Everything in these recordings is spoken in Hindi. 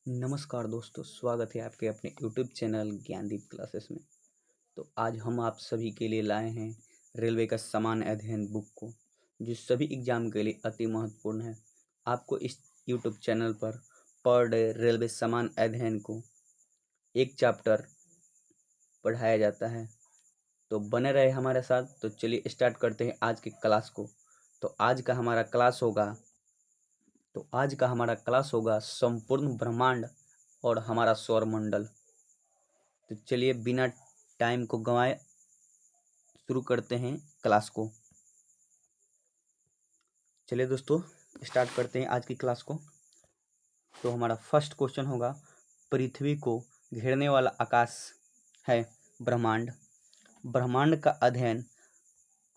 नमस्कार दोस्तों, स्वागत है आपके अपने यूट्यूब चैनल ज्ञानदीप क्लासेस में। तो आज हम आप सभी के लिए लाए हैं रेलवे का सामान्य अध्ययन बुक को, जो सभी एग्जाम के लिए अति महत्वपूर्ण है। आपको इस YouTube channel per day railway सामान्य अध्ययन को एक चैप्टर पढ़ाया जाता है। तो बने रहे हमारे साथ। तो चलिए स्टार्ट करते हैं आज की क्लास को। तो आज का हमारा क्लास होगा संपूर्ण ब्रह्मांड और हमारा सौरमंडल। तो चलिए बिना टाइम को गंवाए शुरू करते हैं क्लास को। चलिए दोस्तों स्टार्ट करते हैं आज की क्लास को। तो हमारा फर्स्ट क्वेश्चन होगा, पृथ्वी को घेरने वाला आकाश है ब्रह्मांड। ब्रह्मांड का अध्ययन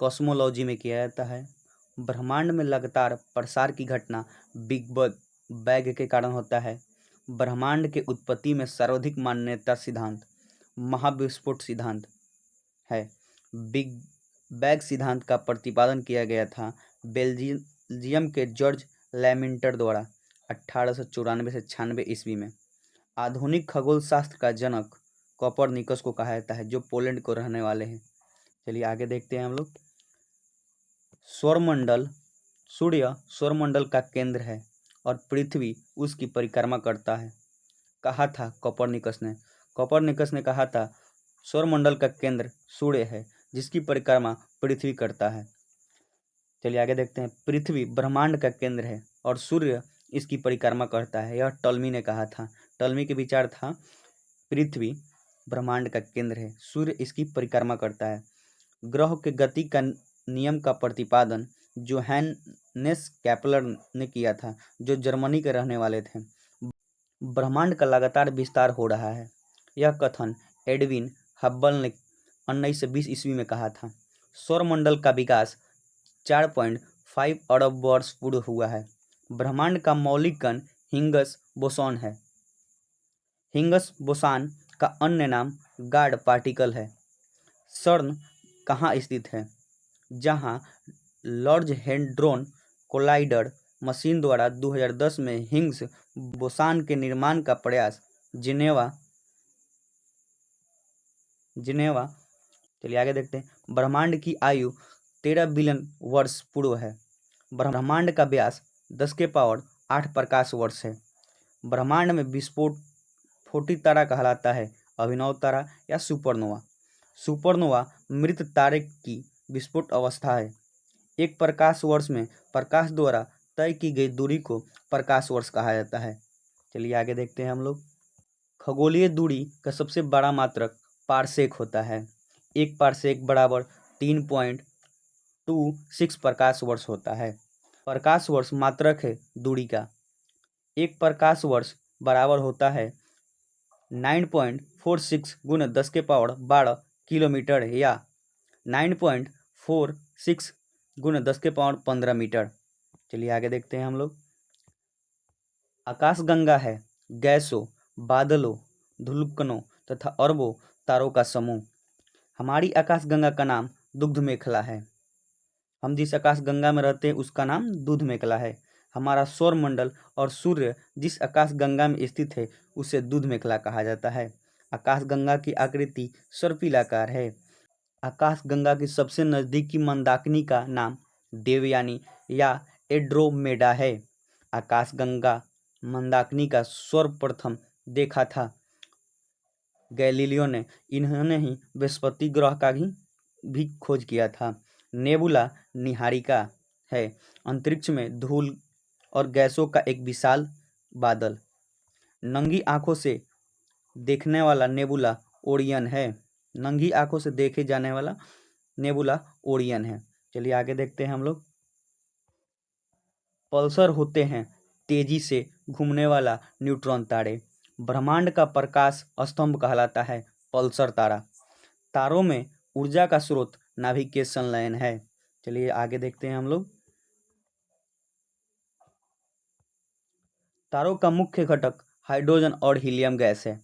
कॉस्मोलॉजी में किया जाता है। ब्रह्मांड में लगातार प्रसार की घटना बिग बैंग के कारण होता है। ब्रह्मांड के उत्पत्ति में सर्वाधिक मान्यता सिद्धांत महाविस्फोट सिद्धांत है। बिग बैंग सिद्धांत का प्रतिपादन किया गया था बेल्जियम के जॉर्ज लैमिंटर द्वारा 1894 से 96 ईस्वी में। आधुनिक खगोल शास्त्र का जनक कोपरनिकस को कहा जाता है, जो पोलैंड को रहने वाले हैं। चलिए आगे देखते हैं हम लोग। सौरमंडल, सूर्य सौरमंडल का केंद्र है और पृथ्वी उसकी परिक्रमा करता है, कहा था कोपरनिकस ने कहा था सौरमंडल का केंद्र सूर्य है, जिसकी परिक्रमा पृथ्वी करता है। चलिए आगे देखते हैं। पृथ्वी ब्रह्मांड का केंद्र है और सूर्य इसकी परिक्रमा करता है, यह टॉलमी ने कहा था। टॉलमी के विचार था पृथ्वी ब्रह्मांड का केंद्र है, सूर्य इसकी परिक्रमा करता है। ग्रह के गति का नियम का प्रतिपादन जोहानेस केपलर ने किया था, जो जर्मनी के रहने वाले थे। ब्रह्मांड का लगातार विस्तार हो रहा है, यह कथन एडविन हब्बल ने 1920 ईस्वी में कहा था। सौरमंडल का विकास 4.5 अरब वर्ष पूर्व हुआ है। ब्रह्मांड का मौलिक कण हिग्स बोसॉन है। हिग्स बोसॉन का अन्य नाम गॉड पार्टिकल है। सर्न कहाँ स्थित है? जहाँ लार्ज हैड्रोन कोलाइडर मशीन द्वारा 2010 में हिग्स बोसॉन के निर्माण का प्रयास जिनेवा। चलिए आगे देखते हैं। ब्रह्मांड की आयु 13 बिलियन वर्ष पूर्व है। ब्रह्मांड का व्यास 10⁸ प्रकाश वर्ष है। ब्रह्मांड में विस्फोटी तारा कहलाता है अभिनव तारा या सुपरनोवा। सुपरनोवा मृत तारे की विस्फोट अवस्था है। एक प्रकाश वर्ष में प्रकाश द्वारा तय की गई दूरी को प्रकाश वर्ष कहा जाता है। चलिए आगे देखते हैं हम लोग। खगोलीय दूरी का सबसे बड़ा मात्रक पारसेक होता है। एक पारसेक बराबर 3.26 प्रकाश वर्ष होता है। प्रकाश वर्ष मात्रक है दूरी का। एक प्रकाश वर्ष बराबर होता है 9.46 गुना 10⁻12 किलोमीटर या 9.46 गुना 10⁻15 मीटर। चलिए आगे देखते हैं हम लोग। आकाशगंगा है गैसों, बादलों, धूलकणों तथा अरबों तारों का समूह। हमारी आकाशगंगा का नाम दुग्ध मेखला है। हम जिस आकाशगंगा में रहते हैं उसका नाम दूध मेखला है। हमारा सौरमंडल और सूर्य जिस आकाशगंगा में स्थित है उसे दूध मेखला कहा जाता है। आकाशगंगा की आकृति सर्पिलाकार है। आकाशगंगा की सबसे नजदीकी मंदाकिनी का नाम देवयानी या एंड्रोमेडा है। आकाशगंगा मंदाकिनी का सर्वप्रथम देखा था गैलीलियो ने। इन्होंने ही बृहस्पति ग्रह का भी खोज किया था। नेबुला निहारिका है अंतरिक्ष में धूल और गैसों का एक विशाल बादल। नंगी आंखों से देखने वाला नेबुला ओरियन है। नंगी आंखों से देखे जाने वाला नेबुला ओरियन है। चलिए आगे देखते हैं हम लोग। पल्सर होते हैं तेजी से घूमने वाला न्यूट्रॉन तारे। ब्रह्मांड का प्रकाश स्तंभ कहलाता है पल्सर तारा। तारों में ऊर्जा का स्रोत नाभिकीय संलयन है। चलिए आगे देखते हैं हम लोग। तारों का मुख्य घटक हाइड्रोजन और हीलियम गैस है।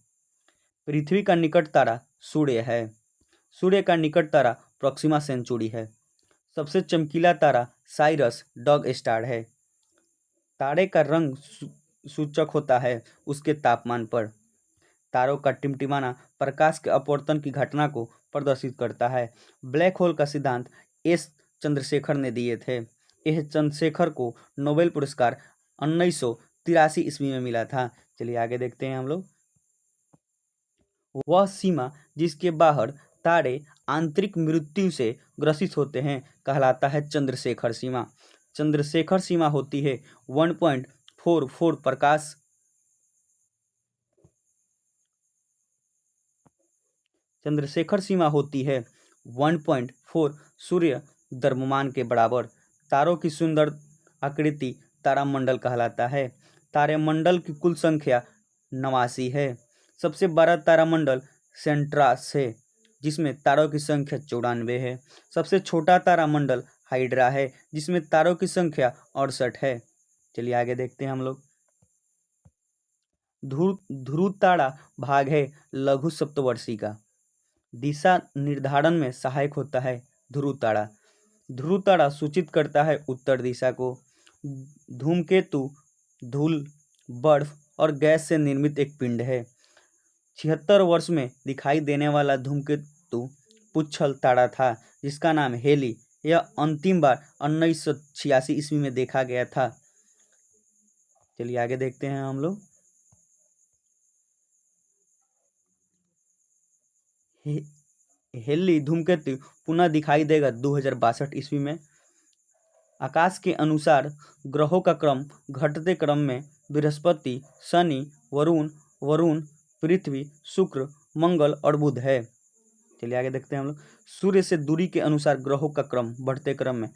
पृथ्वी का निकट तारा सूर्य है। सूर्य का निकट तारा प्रोक्सिमा सेंचुरी है। सबसे चमकीला तारा साइरस डॉग स्टार है। तारे का रंग सूचक होता है उसके तापमान पर। तारों का टिमटिमाना प्रकाश के अपवर्तन की घटना को प्रदर्शित करता है। ब्लैक होल का सिद्धांत एस चंद्रशेखर ने दिए थे। यह चंद्रशेखर को नोबेल पुरस्कार 1983 ईस्वी में मिला था। चलिए आगे देखते हैं हम लोग। वह सीमा जिसके बाहर तारे आंतरिक मृत्यु से ग्रसित होते हैं कहलाता है चंद्रशेखर सीमा। चंद्रशेखर सीमा होती है 1.44 प्रकाश चंद्रशेखर सीमा होती है 1.4 सूर्य द्रव्यमान के बराबर। तारों की सुंदर आकृति तारामंडल कहलाता है। तारामंडल की कुल संख्या 89 है। सबसे बड़ा तारामंडल सेंट्रास है जिसमें तारों की संख्या 94 है। सबसे छोटा तारामंडल हाइड्रा है जिसमें तारों की संख्या 68 है। चलिए आगे देखते हैं हम लोग। ध्रुव तारा भाग है लघु सप्तवर्षी का। दिशा निर्धारण में सहायक होता है ध्रुव तारा। ध्रुव तारा सूचित करता है उत्तर दिशा को। धूमकेतु धूल, बर्फ और गैस से निर्मित एक पिंड है। 76 वर्ष में दिखाई देने वाला धूमकेतु पुच्छल तारा था जिसका नाम हेली। यह अंतिम बार 1986 ईस्वी में देखा गया था। चलिए आगे देखते हैं हम लोग। हेली धूमकेतु पुनः दिखाई देगा 2062 ईस्वी में। आकाश के अनुसार ग्रहों का क्रम घटते क्रम में बृहस्पति, शनि, वरुण, पृथ्वी, शुक्र, मंगल और बुध है। चलिए आगे देखते हैं हम लोग। सूर्य से दूरी के अनुसार ग्रहों का क्रम बढ़ते क्रम में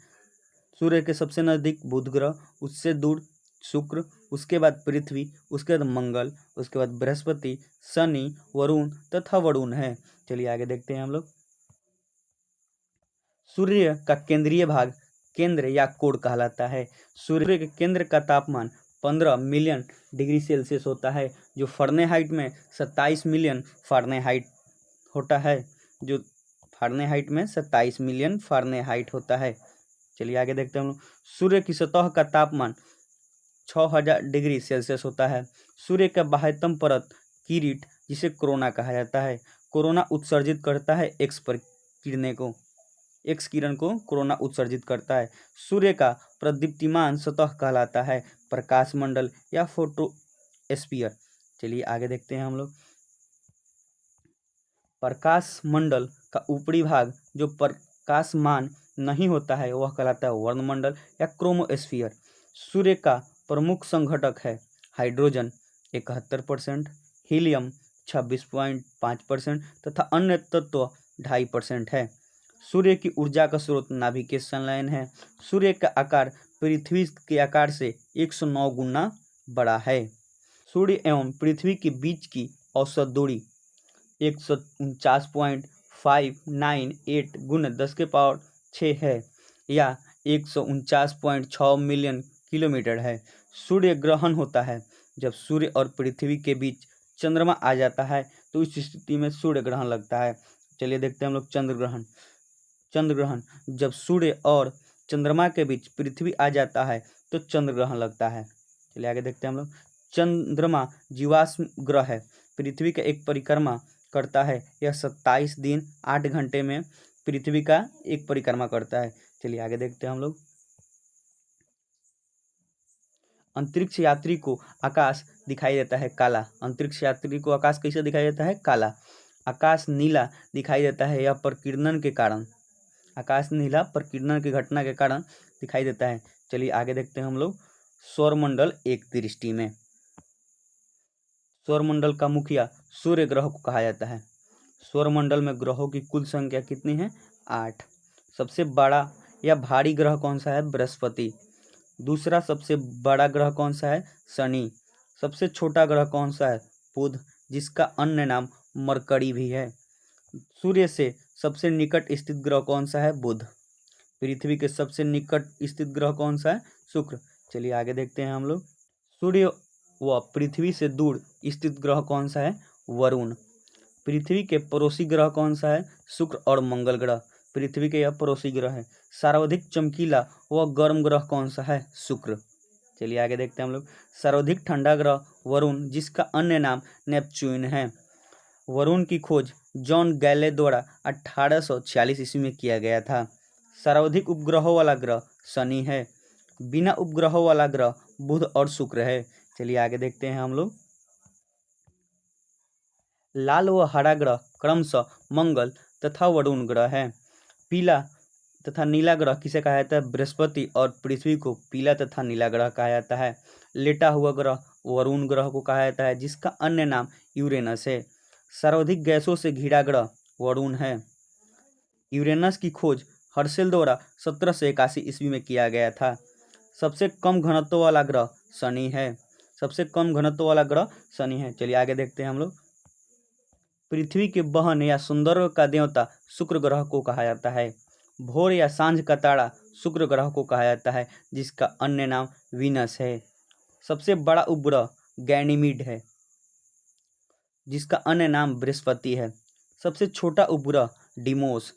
सूर्य के सबसे नजदीक बुध ग्रह, उससे दूर शुक्र, उसके बाद पृथ्वी, उसके बाद मंगल, उसके बाद बृहस्पति, शनि, वरुण तथा वरुण है। चलिए आगे देखते हैं हम लोग। सूर्य का केंद्रीय भाग केंद्र या कोर कहलाता है। सूर्य के केंद्र का तापमान 15 मिलियन डिग्री सेल्सियस होता है जो फ़ारेनहाइट में 27 मिलियन फ़ारेनहाइट होता है जो फ़ारेनहाइट में 27 मिलियन फ़ारेनहाइट होता है। चलिए आगे देखते हैं हम लोग। सूर्य की सतह का तापमान 6000 डिग्री सेल्सियस होता है। सूर्य का बाह्यतम परत किरीट जिसे कोरोना कहा जाता है। कोरोना उत्सर्जित करता है एक्स किरण को कोरोना उत्सर्जित करता है। सूर्य का प्रदीप्तिमान सतह कहलाता है प्रकाश मंडल या फोटोस्फीयर। चलिए आगे देखते हैं हम लोग। प्रकाश मंडल का ऊपरी भाग जो प्रकाशमान नहीं होता है वह कहलाता है वर्णमंडल या क्रोमोस्फीयर। सूर्य का प्रमुख संघटक है हाइड्रोजन 71%, हीलियम 26.5% तथा अन्य तत्व 2.5% है। सूर्य की ऊर्जा का स्रोत नाभिकीय संलयन है। सूर्य का आकार पृथ्वी के आकार से 109 गुना बड़ा है। सूर्य एवं पृथ्वी के बीच की औसत दूरी 149.598 गुना 10⁶ है या 149.6 मिलियन किलोमीटर है। सूर्य ग्रहण होता है जब सूर्य और पृथ्वी के बीच चंद्रमा आ जाता है तो इस स्थिति में सूर्य ग्रहण लगता है। चलिए देखते हैं हम लोग चंद्र ग्रहण जब सूर्य और चंद्रमा के बीच पृथ्वी आ जाता है तो चंद्र ग्रहण लगता है। चलिए आगे देखते हैं हम लोग। चंद्रमा जीवाश्म ग्रह है। पृथ्वी का एक परिक्रमा करता है। यह 27 दिन 8 घंटे में पृथ्वी का एक परिक्रमा करता है। चलिए आगे देखते हैं हम लोग। अंतरिक्ष यात्री को आकाश दिखाई देता है काला। अंतरिक्ष यात्री को आकाश कैसे दिखाई देता है? काला। आकाश नीला दिखाई देता है यह प्रकीर्णन के कारण। आकाश नीला प्रकीर्णन की घटना के कारण दिखाई देता है। चलिए आगे देखते हैं हम लोग। सौरमंडल एक दृष्टि में। सौरमंडल का मुखिया सूर्य ग्रह को कहा जाता है। सौरमंडल में ग्रहों की कुल संख्या कितनी है? 8। सबसे बड़ा या भारी ग्रह कौन सा है? बृहस्पति। दूसरा सबसे बड़ा ग्रह कौन सा है? शनि। सबसे छोटा ग्रह कौन सा है? बुध, जिसका अन्य नाम मरकरी भी है। सूर्य से सबसे निकट स्थित ग्रह कौन सा है? बुध। पृथ्वी के सबसे निकट स्थित ग्रह कौन सा है? शुक्र। चलिए आगे देखते हैं हम लोग। सूर्य व पृथ्वी से दूर स्थित ग्रह कौन सा है? वरुण। पृथ्वी के पड़ोसी ग्रह कौन सा है? शुक्र और मंगल ग्रह। पृथ्वी के यह पड़ोसी ग्रह है। सर्वाधिक चमकीला व गर्म ग्रह कौन सा है? शुक्र। चलिए आगे देखते हैं हम लोग। सर्वाधिक ठंडा ग्रह वरुण, जिसका अन्य नाम नेपच्यून है। वरुण की खोज जॉन गैले द्वारा 1846 ईस्वी में किया गया था। सर्वाधिक उपग्रहों वाला ग्रह शनि है। बिना उपग्रहों वाला ग्रह बुध और शुक्र है। चलिए आगे देखते हैं हम लोग। लाल व हरा ग्रह क्रमशः मंगल तथा वरुण ग्रह है। पीला तथा नीला ग्रह किसे कहा जाता है? बृहस्पति और पृथ्वी को पीला तथा नीला ग्रह कहा जाता है। लेटा हुआ ग्रह वरुण ग्रह को कहा जाता है, जिसका अन्य नाम यूरेनस है। सर्वाधिक गैसों से घिरा ग्रह वरुण है। यूरेनस की खोज हर्शेल द्वारा 1781 ईस्वी में किया गया था। सबसे कम घनत्व वाला ग्रह शनि है। सबसे कम घनत्व वाला ग्रह शनि है। चलिए आगे देखते हैं हम लोग। पृथ्वी के बहन या सौंदर्य का देवता शुक्र ग्रह को कहा जाता है। भोर या सांझ का तारा शुक्र ग्रह को कहा जाता है, जिसका अन्य नाम वीनस है। सबसे बड़ा उपग्रह गैनीमीड है, जिसका अन्य नाम बृहस्पति है। सबसे छोटा उपग्रह डिमोस,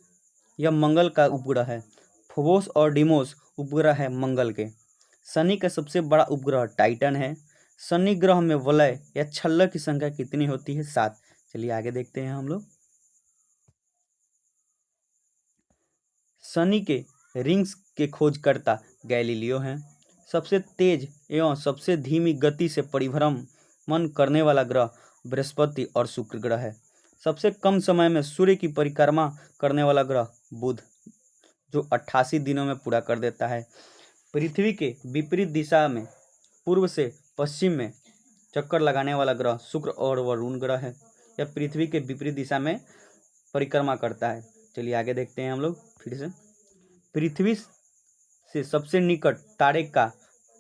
यह मंगल का उपग्रह है। फोबोस और डिमोस उपग्रह है मंगल के। शनि का सबसे बड़ा उपग्रह टाइटन है। शनि ग्रह में वलय या छल्ला की संख्या कितनी होती है? 7। चलिए आगे देखते हैं हम लोग। शनि के रिंग्स के खोजकर्ता गैलीलियो हैं। सबसे तेज एवं सबसे धीमी गति से परिभ्रमण करने वाला ग्रह बृहस्पति और शुक्र ग्रह है। सबसे कम समय में सूर्य की परिक्रमा करने वाला ग्रह बुध, जो 88 दिनों में पूरा कर देता है। पृथ्वी के विपरीत दिशा में पूर्व से पश्चिम में चक्कर लगाने वाला ग्रह शुक्र और वरुण ग्रह है। यह पृथ्वी के विपरीत दिशा में परिक्रमा करता है। चलिए आगे देखते हैं हम लोग फिर से। पृथ्वी से सबसे निकट तारे का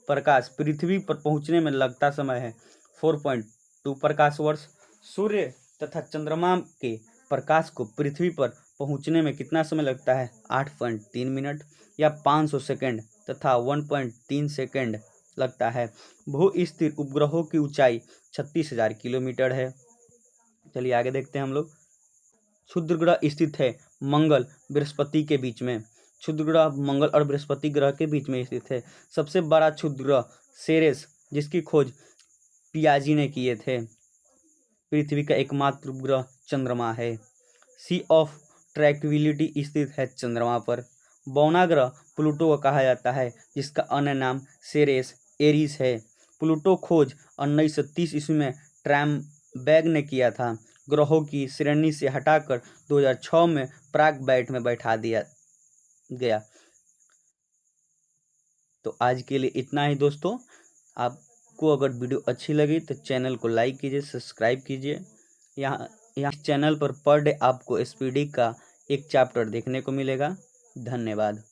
प्रकाश पृथ्वी पर पहुंचने में लगता समय है 4.2 प्रकाश वर्ष। सूर्य तथा चंद्रमा के प्रकाश को पृथ्वी पर पहुंचने में कितना समय लगता है? 8.3 मिनट या 500 सेकेंड तथा 1.3 सेकेंड लगता है। भू स्थिर उपग्रहों की ऊंचाई 36,000 किलोमीटर है। चलिए आगे देखते हैं हम लोग। क्षुद्र ग्रह स्थित है मंगल बृहस्पति के बीच में। क्षुद्र ग्रह मंगल और बृहस्पति ग्रह के बीच में स्थित है। सबसे बड़ा क्षुद्र ग्रह सेरेस, जिसकी खोज पियाजी ने किए थे। पृथ्वी का एकमात्र उपग्रह चंद्रमा है। सी ऑफ ट्रैंक्विलिटी स्थित है चंद्रमा पर। बौना ग्रह प्लूटो को कहा जाता है, जिसका अन्य नाम सेरेस एरिस है। प्लूटो खोज 1930 ईस्वी में ट्रैमबैग ने किया था। ग्रहों की श्रेणी से हटाकर 2006 में प्राग बैट में बैठा दिया गया। तो आज के लिए इतना ही दोस्तों। आपको अगर वीडियो अच्छी लगी तो चैनल को लाइक कीजिए, सब्सक्राइब कीजिए। यहाँ चैनल पर पर डे आपको एसपीडी का एक चैप्टर देखने को मिलेगा। धन्यवाद।